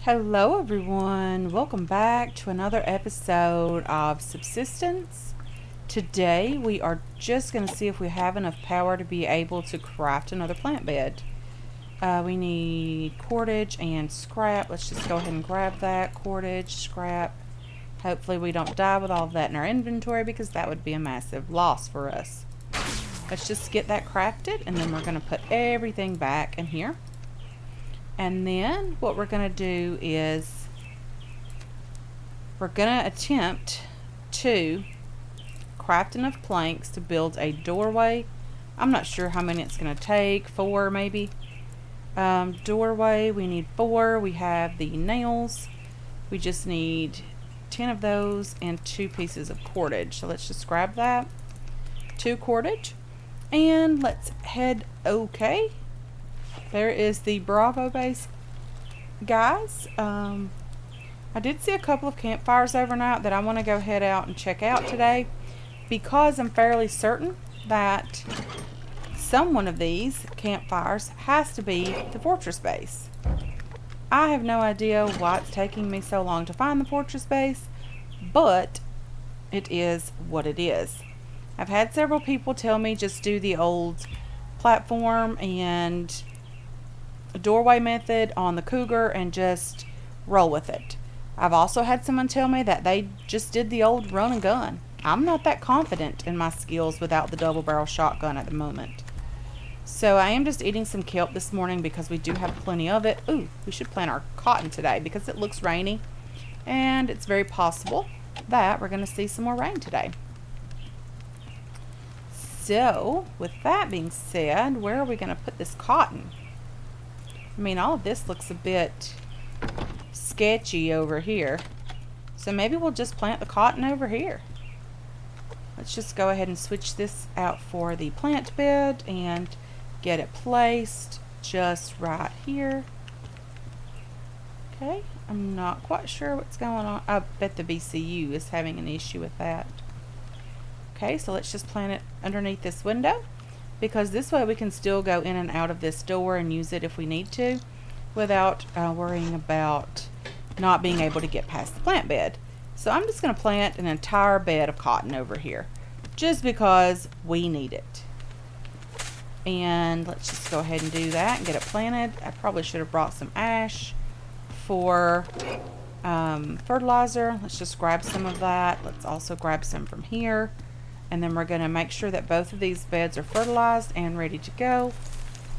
Hello everyone, welcome back to another episode of Subsistence. Today we are just going to see if we have enough power to be able to craft another plant bed. We need cordage and scrap. Let's just go ahead and grab that. Cordage, scrap. Hopefully we don't die with all of that in our inventory because that would be a massive loss for us. Let's just get that crafted and then we're going to put everything back in here. And then what we're going to do is we're going to attempt to craft enough planks to build a doorway. I'm not sure how many it's going to take, 4 maybe. Doorway, we need 4. We have the nails. We just need 10 of those and 2 pieces of cordage. So let's just grab that. 2 cordage. And let's head okay. There is the Bravo base, guys. I did see a couple of campfires overnight that I want to go head out and check out today because I'm fairly certain that one of these campfires has to be the fortress base. I have no idea why it's taking me so long to find the fortress base, but it is what it is. I've had several people tell me just do the old platform and doorway method on the Cougar and just roll with it. I've also had someone tell me that they just did the old run and gun. I'm not that confident in my skills without the double barrel shotgun at the moment. So I am just eating some kelp this morning because we do have plenty of it. Ooh, we should plant our cotton today because it looks rainy and it's very possible that we're going to see some more rain today. So with that being said, where are we going to put this cotton? I mean, all of this looks a bit sketchy over here. So maybe we'll just plant the cotton over here. Let's just go ahead and switch this out for the plant bed and get it placed just right here. Okay, I'm not quite sure what's going on. I bet the BCU is having an issue with that. Okay, so let's just plant it underneath this window, because this way we can still go in and out of this door and use it if we need to without worrying about not being able to get past the plant bed. So I'm just going to plant an entire bed of cotton over here just because we need it. And let's just go ahead and do that and get it planted. I probably should have brought some ash for fertilizer. Let's just grab some of that. Let's also grab some from here. And then we're going to make sure that both of these beds are fertilized and ready to go.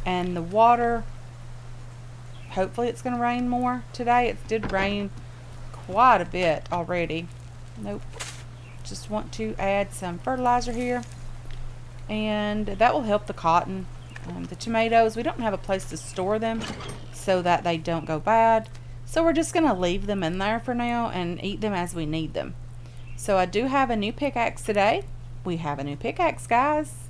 And the water, hopefully it's going to rain more today. It did rain quite a bit already. Nope. Just want to add some fertilizer here. And that will help the cotton. The tomatoes, we don't have a place to store them so that they don't go bad. So we're just going to leave them in there for now and eat them as we need them. So I do have a new pickaxe today. We have a new pickaxe, guys.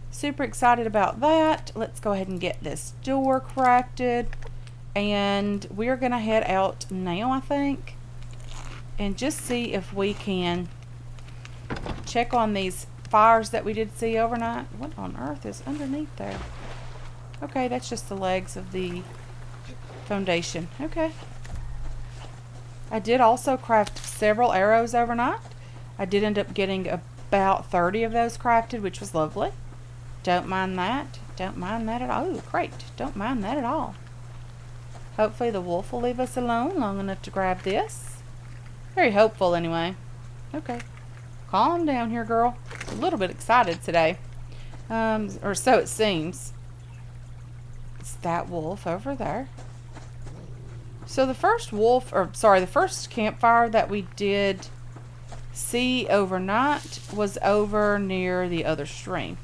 Super excited about that. Let's go ahead and get this door crafted. And we're going to head out now, I think, and just see if we can check on these fires that we did see overnight. What on earth is underneath there? Okay, that's just the legs of the foundation. Okay. I did also craft several arrows overnight. I did end up getting about 30 of those crafted, which was lovely. Don't mind that. Don't mind that at all. Oh, great. Don't mind that at all. Hopefully the wolf will leave us alone long enough to grab this. Very hopeful anyway. Okay. Calm down here, girl. A little bit excited today. Or so it seems. It's that wolf over there. So the first the first campfire that we did see overnight was over near the other stream.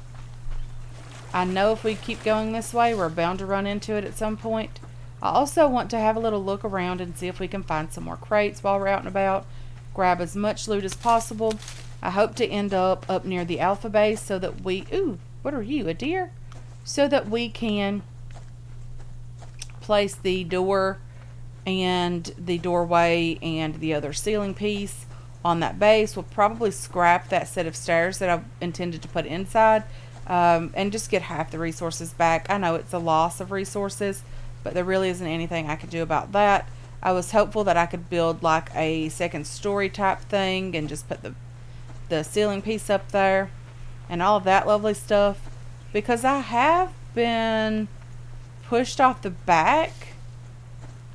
I know if we keep going this way, we're bound to run into it at some point. I also want to have a little look around and see if we can find some more crates while we're out and about. Grab as much loot as possible. I hope to end up near the alpha base so that we... Ooh, what are you, a deer? So that we can place the door and the doorway and the other ceiling piece on that base. We'll probably scrap that set of stairs that I've intended to put inside and just get half the resources back. I know it's a loss of resources, but there really isn't anything I can do about that. I was hopeful that I could build like a second story type thing and just put the ceiling piece up there and all of that lovely stuff, because I have been pushed off the back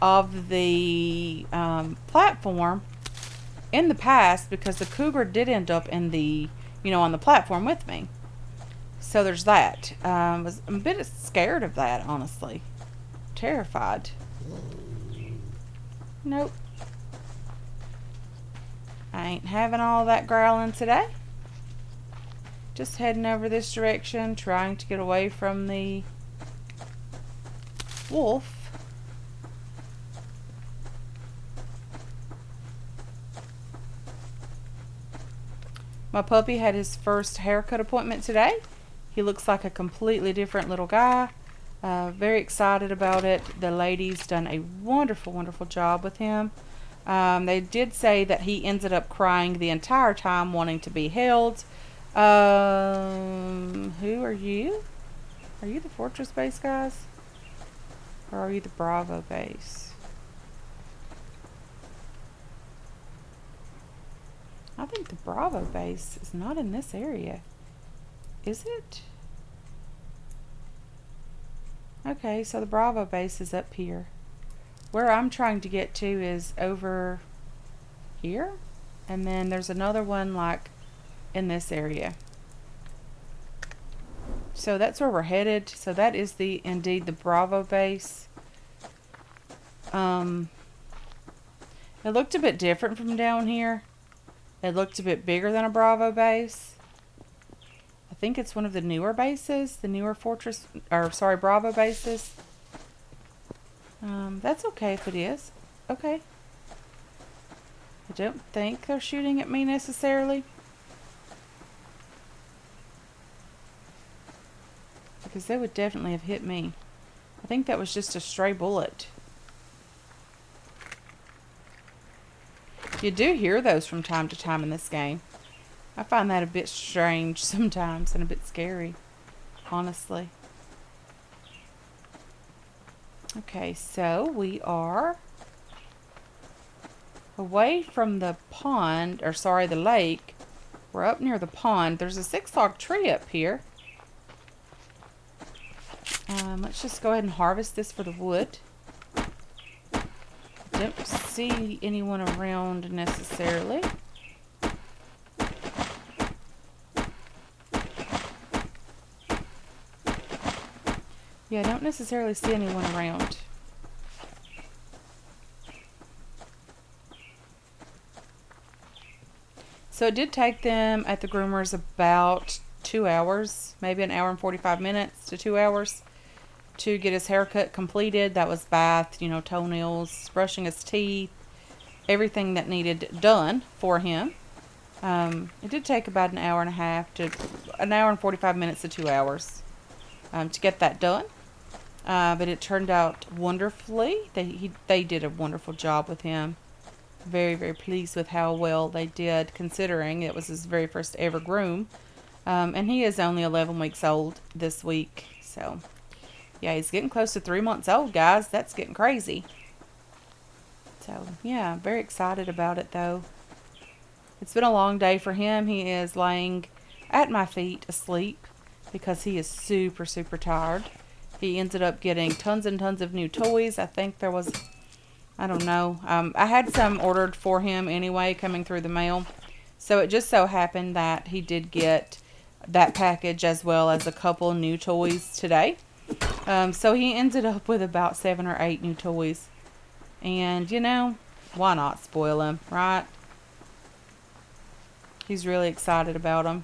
of the platform in the past, because the Cougar did end up in the, on the platform with me. So there's that. I'm a bit scared of that, honestly. Terrified. Nope. I ain't having all that growling today. Just heading over this direction, trying to get away from the wolf. My puppy had his first haircut appointment today. He looks like a completely different little guy. Very excited about it. The lady's done a wonderful, wonderful job with him. They did say that he ended up crying the entire time, wanting to be held. Who are you? Are you the Fortress base, guys? Or are you the Bravo base? I think the Bravo base is not in this area. Is it? Okay, so the Bravo base is up here. Where I'm trying to get to is over here. And then there's another one like in this area. So that's where we're headed. So that is indeed the Bravo base. It looked a bit different from down here. It looked a bit bigger than a Bravo base. I think it's one of the newer bases, the newer Bravo bases. That's okay if it is. Okay. I don't think they're shooting at me necessarily, because they would definitely have hit me. I think that was just a stray bullet. You do hear those from time to time in this game. I find that a bit strange sometimes and a bit scary, honestly. Okay, so we are away from the pond, or sorry, the lake. We're up near the pond. There's a 6-log tree up here. Let's just go ahead and harvest this for the wood. Don't see anyone around necessarily. Yeah, I don't necessarily see anyone around. So it did take them at the groomers about 2 hours, maybe an hour and 45 minutes to 2 hours to get his haircut completed. That was bath, toenails, brushing his teeth, everything that needed done for him. It did take about an hour and 45 minutes to 2 hours to get that done. But it turned out wonderfully. They did a wonderful job with him. Very, very pleased with how well they did, considering it was his very first ever groom. And he is only 11 weeks old this week. So, yeah, he's getting close to 3 months old, guys. That's getting crazy. So, yeah, very excited about it, though. It's been a long day for him. He is laying at my feet asleep because he is super, super tired. He ended up getting tons and tons of new toys. I think there was, I don't know. I had some ordered for him anyway coming through the mail. So it just so happened that he did get that package as well as a couple new toys today. So he ended up with about 7 or 8 new toys. And, why not spoil him, right? He's really excited about them.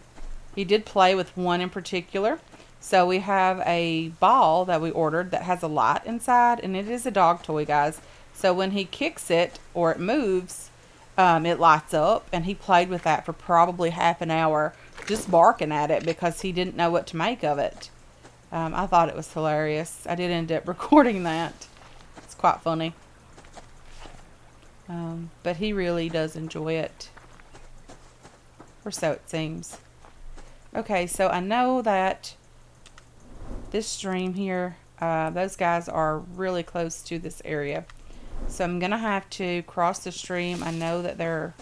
He did play with one in particular. So we have a ball that we ordered that has a light inside, and it is a dog toy, guys. So when he kicks it or it moves, it lights up, and he played with that for probably half an hour just barking at it because he didn't know what to make of it. I thought it was hilarious. I did end up recording that. It's quite funny. But he really does enjoy it. Or so it seems. Okay, so I know that this stream here, those guys are really close to this area. So I'm going to have to cross the stream. I know that there are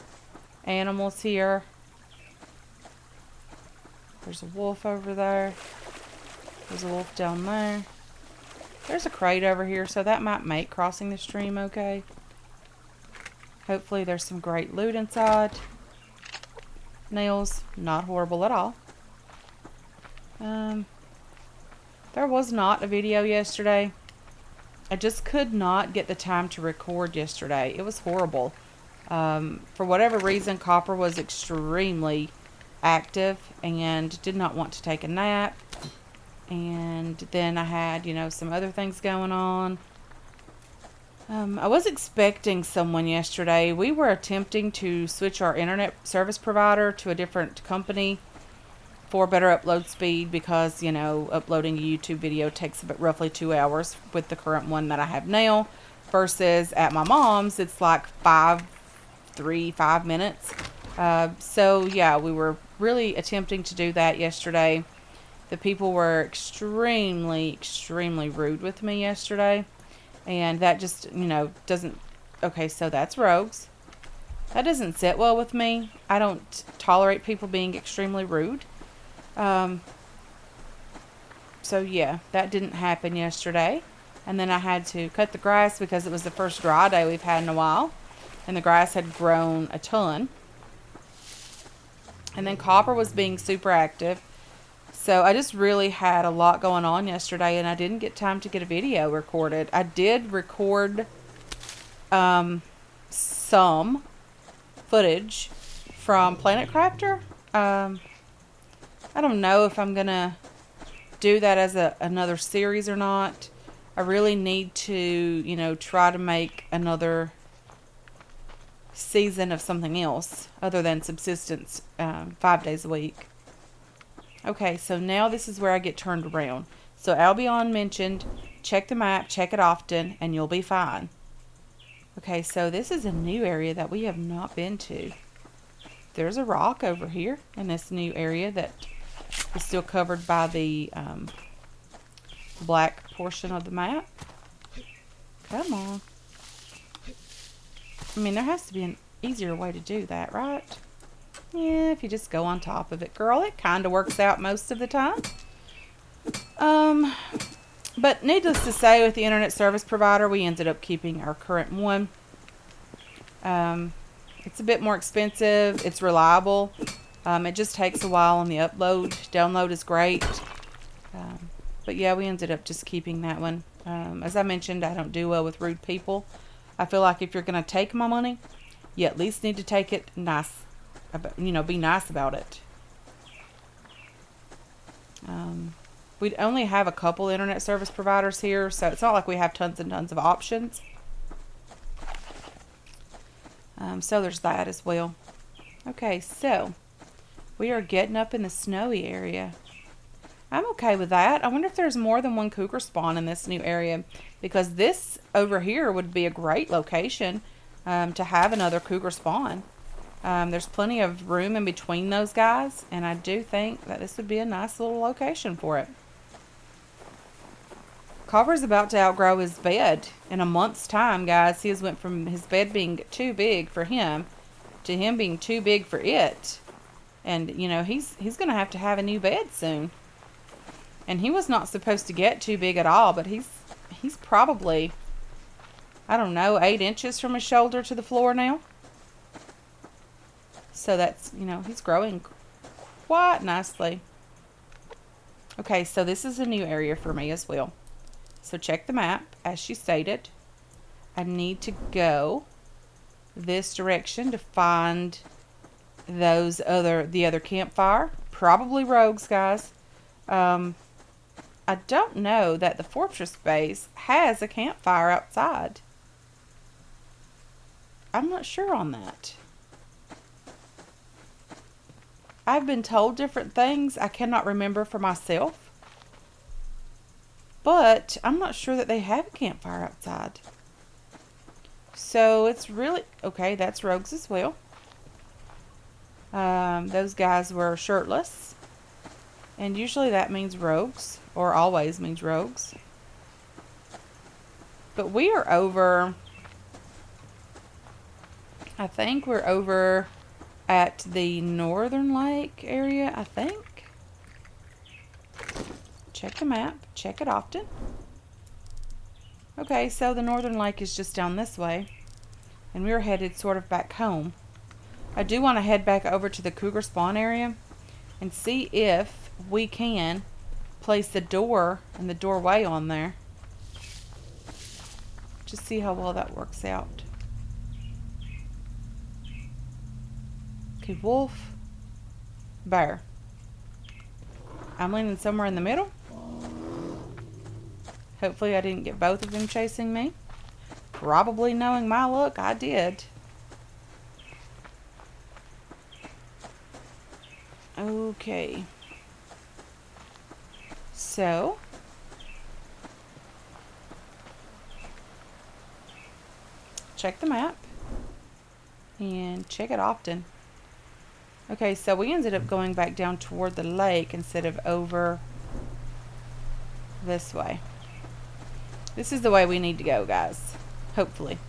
animals here. There's a wolf over there. There's a wolf down there. There's a crate over here, so that might make crossing the stream okay. Hopefully there's some great loot inside. Nails, not horrible at all. There was not a video yesterday. I just could not get the time to record yesterday. It was horrible. For whatever reason, Copper was extremely active and did not want to take a nap. And then I had, you know, some other things going on. I was expecting someone yesterday. We were attempting to switch our internet service provider to a different company for better upload speed because, you know, uploading a YouTube video takes about roughly 2 hours with the current one that I have now versus at my mom's it's like 5 minutes. So yeah, we were really attempting to do that yesterday. The people were extremely rude with me yesterday, and that just, you know, doesn't, okay, so that's rogues. That doesn't sit well with me. I don't tolerate people being extremely rude. So yeah, that didn't happen yesterday. And then I had to cut the grass because it was the first dry day we've had in a while. And the grass had grown a ton. And then Copper was being super active. So I just really had a lot going on yesterday, and I didn't get time to get a video recorded. I did record some footage from Planet Crafter. I don't know if I'm going to do that as another series or not. I really need to, you know, try to make another season of something else other than Subsistence 5 days a week. Okay, so now this is where I get turned around. So Albion mentioned, check the map, check it often, and you'll be fine. Okay, so this is a new area that we have not been to. There's a rock over here in this new area that is still covered by the black portion of the map. Come on. I mean, there has to be an easier way to do that, right? Yeah, if you just go on top of it, girl. It kind of works out most of the time. But needless to say, with the internet service provider, we ended up keeping our current one. It's a bit more expensive. It's reliable. It just takes a while on the upload. Download is great. But yeah, we ended up just keeping that one. As I mentioned, I don't do well with rude people. I feel like if you're going to take my money, you at least need to take it nice. You know, be nice about it. We only have a couple internet service providers here, so it's not like we have tons and tons of options. So there's that as well. Okay, so we are getting up in the snowy area. I'm okay with that. I wonder if there's more than one cougar spawn in this new area, because this over here would be a great location to have another cougar spawn. There's plenty of room in between those guys, and I do think that this would be a nice little location for it. Copper's about to outgrow his bed in a month's time, guys. He has went from his bed being too big for him to him being too big for it. And, you know, he's going to have a new bed soon. And he was not supposed to get too big at all, but he's probably, I don't know, 8 inches from his shoulder to the floor now. So that's, you know, he's growing quite nicely. Okay, so this is a new area for me as well. So check the map, as she stated. I need to go this direction to find the other campfire. Probably rogues, guys. I don't know that the fortress base has a campfire outside. I'm not sure on that. I've been told different things. I cannot remember for myself. But I'm not sure that they have a campfire outside. So it's really... Okay, that's rogues as well. Those guys were shirtless. And usually that means rogues. Or always means rogues. But we are over I think we're over at the northern lake area, I think. Check the map. Check it often. Okay, so the northern lake is just down this way. And we're headed sort of back home. I do want to head back over to the cougar spawn area and see if we can place the door and the doorway on there. Just see how well that works out. Okay, wolf, bear. I'm leaning somewhere in the middle. Hopefully I didn't get both of them chasing me. Probably, knowing my luck, I did. Okay. So, check the map and check it often. Okay, so we ended up going back down toward the lake instead of over this way. This is the way we need to go, guys. Hopefully.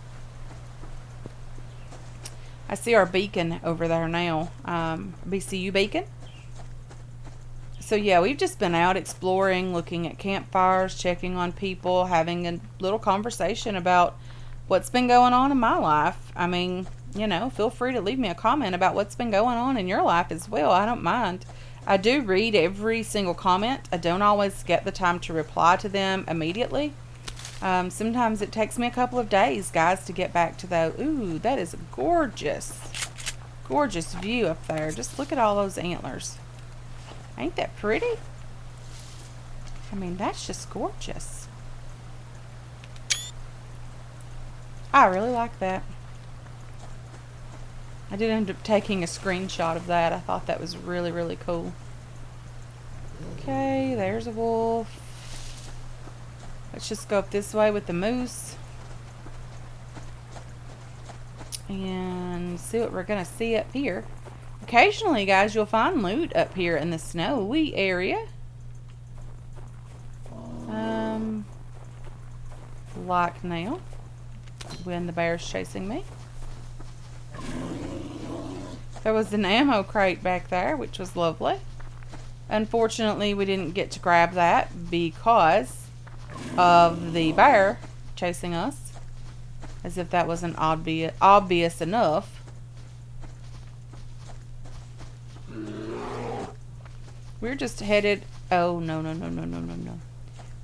I see our beacon over there now. BCU beacon. So yeah, we've just been out exploring, looking at campfires, checking on people, having a little conversation about what's been going on in my life. I mean, you know, feel free to leave me a comment about what's been going on in your life as well. I don't mind. I do read every single comment. I don't always get the time to reply to them immediately. Sometimes it takes me a couple of days, guys, to get back to those. Ooh, that is a gorgeous, gorgeous view up there. Just look at all those antlers. Ain't that pretty? I mean, that's just gorgeous. I really like that. I did end up taking a screenshot of that. I thought that was really, really cool. Okay, there's a wolf. Let's just go up this way with the moose. And see what we're going to see up here. Occasionally, guys, you'll find loot up here in the snowy area. Like now, when the bear's chasing me. There was an ammo crate back there, which was lovely. Unfortunately, we didn't get to grab that because of the bear chasing us, as if that wasn't obvious enough. We're just headed, oh no,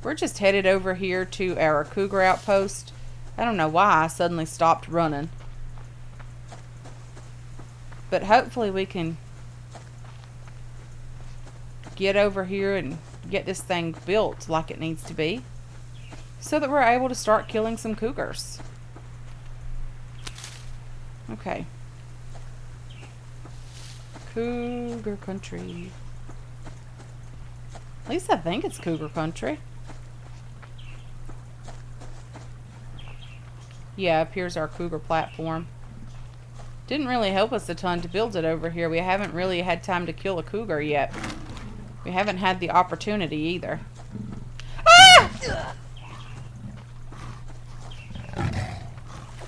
we're just headed over here to our cougar outpost. I don't know why I suddenly stopped running, but hopefully we can get over here and get this thing built like it needs to be, so that we're able to start killing some cougars. Okay. Cougar country. At least I think it's cougar country. Yeah, up here's our cougar platform. Didn't really help us a ton to build it over here. We haven't really had time to kill a cougar yet. We haven't had the opportunity either. Ah!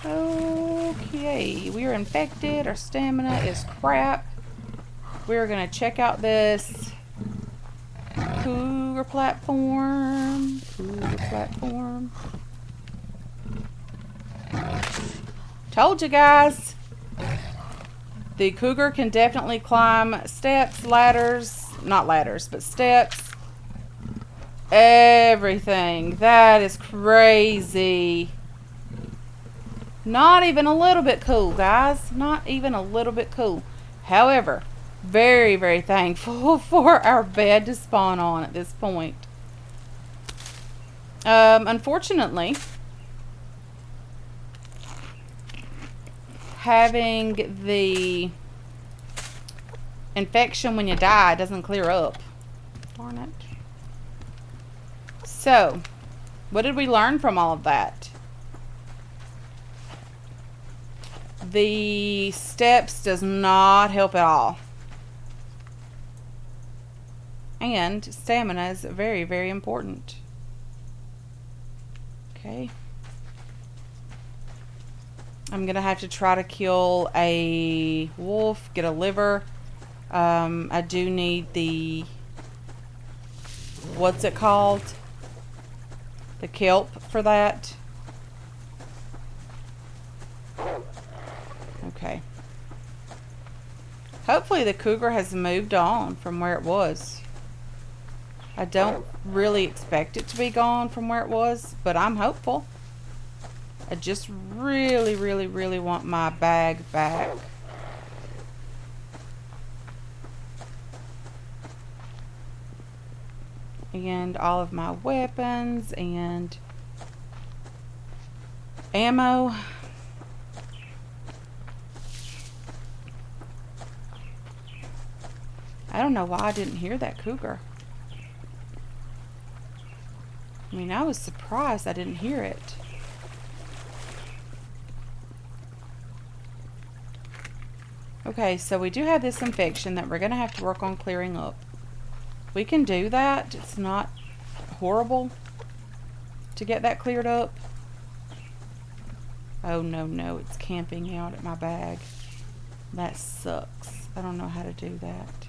Okay, we are infected. Our stamina is crap. We're gonna check out this cougar platform. Cougar platform. Told you guys. The cougar can definitely climb steps, ladders, not ladders, but steps. Everything. That is crazy. Not even a little bit cool, guys. Not even a little bit cool. However, very, very thankful for our bed to spawn on at this point. Unfortunately, having the infection when you die doesn't clear up. Darn it. So, what did we learn from all of that? The steps does not help at all. And stamina is very, very important. Okay. I'm going to have to try to kill a wolf, get a liver. I do need the, what's it called? The kelp for that. Okay. Hopefully the cougar has moved on from where it was. I don't really expect it to be gone from where it was, but I'm hopeful. I just really, really, really want my bag back. And all of my weapons and ammo. I don't know why I didn't hear that cougar. I mean, I was surprised I didn't hear it. Okay, so we do have this infection that we're going to have to work on clearing up. We can do that. It's not horrible to get that cleared up. Oh, no, no. It's camping out at my bag. That sucks. I don't know how to do that.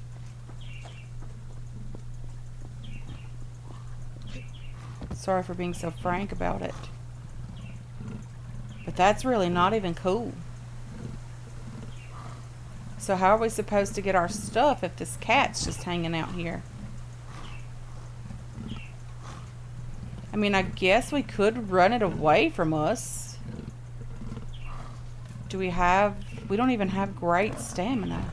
Sorry for being so frank about it. But that's really not even cool. So how are we supposed to get our stuff if this cat's just hanging out here? I mean, I guess we could run it away from us. Do we have... We don't even have great stamina.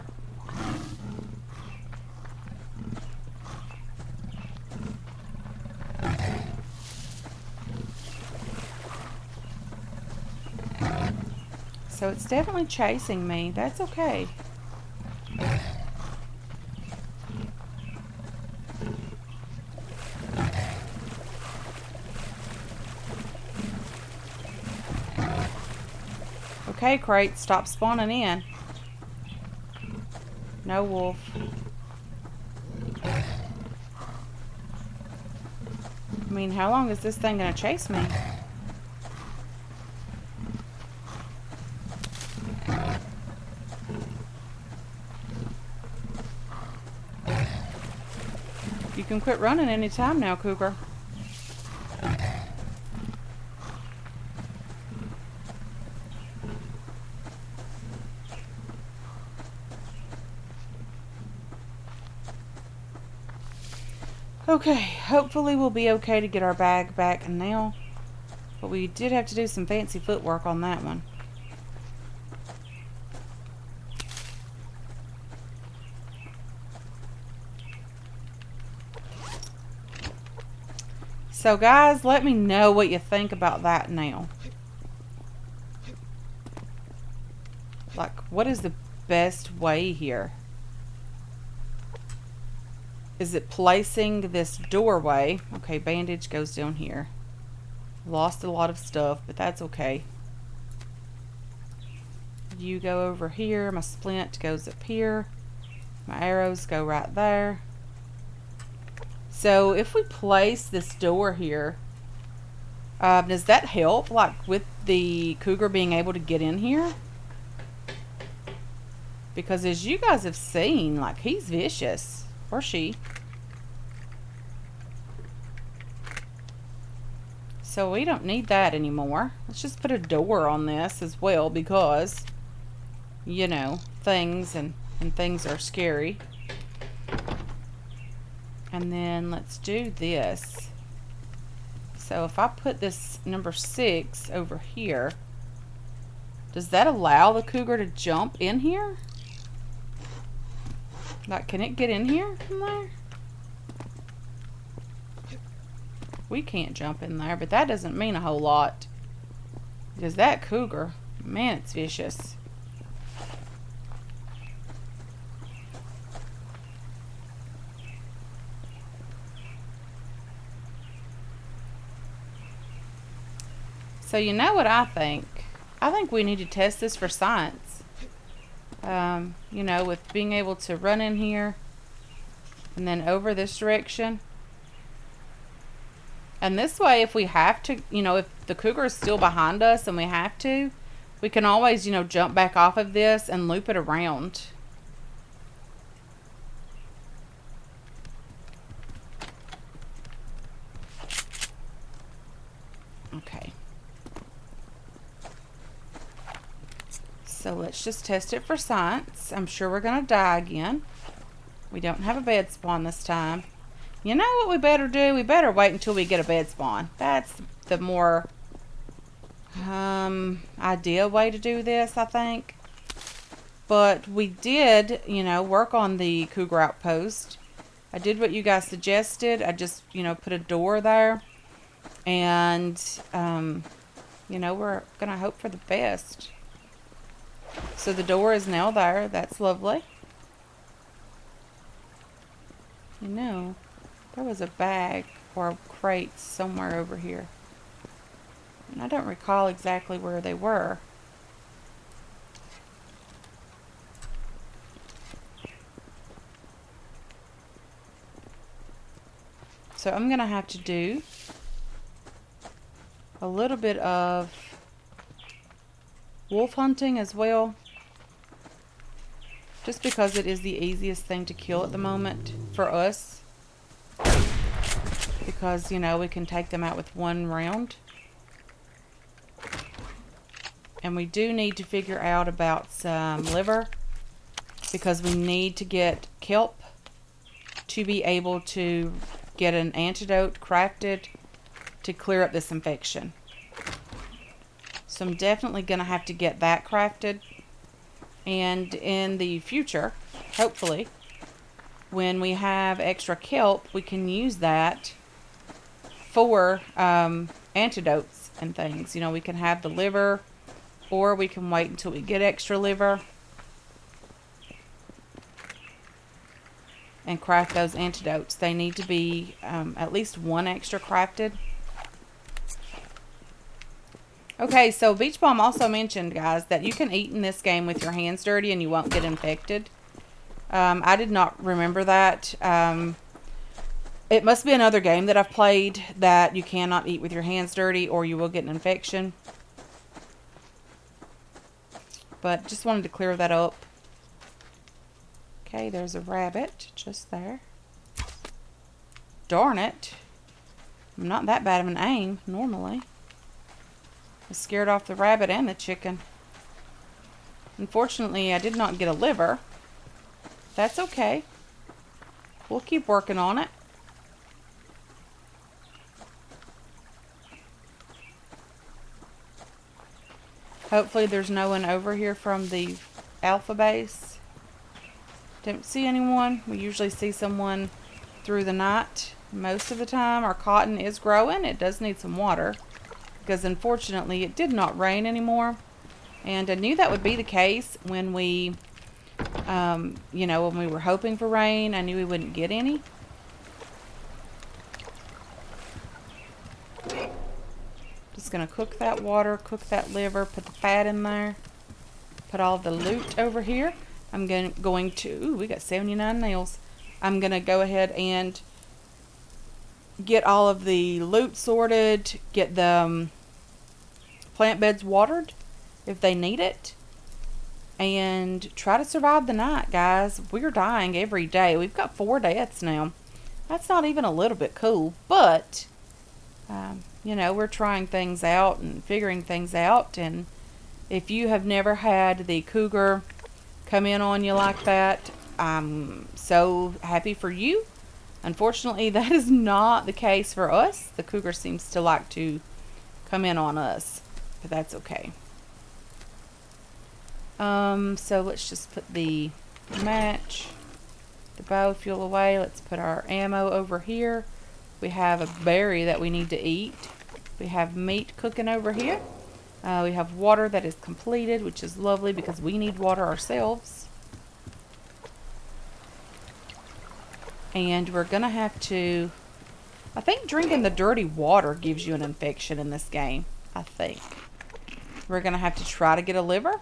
So it's definitely chasing me. That's okay. Okay, crate, stop spawning in. No wolf. I mean, how long is this thing gonna chase me? You can quit running anytime now, Cougar. Okay, hopefully we'll be okay to get our bag back now. But we did have to do some fancy footwork on that one. So guys, let me know what you think about that now. Like, what is the best way here? Is it placing this doorway? Okay, bandage goes down here. Lost a lot of stuff, but that's okay. You go over here. My splint goes up here. My arrows go right there. So if we place this door here, does that help, like with the cougar being able to get in here? Because as you guys have seen, like, he's vicious. Or she. So we don't need that anymore. Let's just put a door on this as well, because, you know, things and things are scary. And then let's do this. So if I put this number 6 over here, does that allow the cougar to jump in here? Like, can it get in here from there? We can't jump in there, but that doesn't mean a whole lot. Because that cougar, man, it's vicious. So you know what I think? I think we need to test this for science. You know, with being able to run in here and then over this direction. And this way, if we have to, you know, if the cougar is still behind us and we have to, We can always, you know, jump back off of this and loop it around. Okay. So let's just test it for science. I'm sure we're going to die again. We don't have a bed spawn this time. You know what we better do? We better wait until we get a bed spawn. That's the more ideal way to do this, I think. But we did, you know, work on the Cougar Outpost. I did what you guys suggested. I just, you know, put a door there. And, you know, we're going to hope for the best. So the door is now there. That's lovely. You know, there was a bag or a crate somewhere over here. And I don't recall exactly where they were. So I'm going to have to do a little bit of wolf hunting as well. Just because it is the easiest thing to kill at the moment for us. Because, you know, we can take them out with one round. And we do need to figure out about some liver. Because we need to get kelp to be able to get an antidote crafted to clear up this infection. So I'm definitely going to have to get that crafted. And in the future, hopefully, when we have extra kelp, we can use that for antidotes and things. You know, we can have the liver, or we can wait until we get extra liver and craft those antidotes. They need to be at least one extra crafted. Okay, so Beach Bomb also mentioned, guys, that you can eat in this game with your hands dirty and you won't get infected. I did not remember that. It must be another game that I've played that you cannot eat with your hands dirty or you will get an infection. But just wanted to clear that up. Okay, there's a rabbit just there. Darn it. I'm not that bad of an aim, normally. I scared off the rabbit and the chicken. Unfortunately, I did not get a liver. That's okay. We'll keep working on it. Hopefully there's no one over here from the alpha base. Didn't see anyone. We usually see someone through the night. Most of the time our cotton is growing. It does need some water. Because unfortunately it did not rain anymore. And I knew that would be the case when we, you know, when we were hoping for rain. I knew we wouldn't get any. Just going to cook that water, cook that liver, put the fat in there. Put all the loot over here. I'm going to, ooh, we got 79 nails. I'm going to go ahead and get all of the loot sorted, get the plant beds watered if they need it, and try to survive the night, guys. We're dying every day. We've got 4 deaths now. That's not even a little bit cool, but you know, we're trying things out and figuring things out. And if you have never had the Cougar come in on you like that, I'm so happy for you. Unfortunately, that is not the case for us. The Cougar seems to like to come in on us, but that's okay. So let's just put the match, the biofuel away. Let's put our ammo over here. We have a berry that we need to eat. We have meat cooking over here. We have water that is completed, which is lovely because we need water ourselves. And we're going to have to, I think drinking the dirty water gives you an infection in this game. I think. We're going to have to try to get a liver.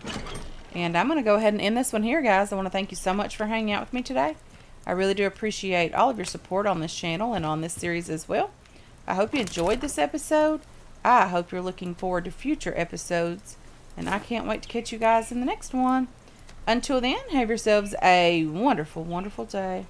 And I'm going to go ahead and end this one here, guys. I want to thank you so much for hanging out with me today. I really do appreciate all of your support on this channel and on this series as well. I hope you enjoyed this episode. I hope you're looking forward to future episodes And I can't wait to catch you guys in the next one. Until then, have yourselves a wonderful, wonderful day.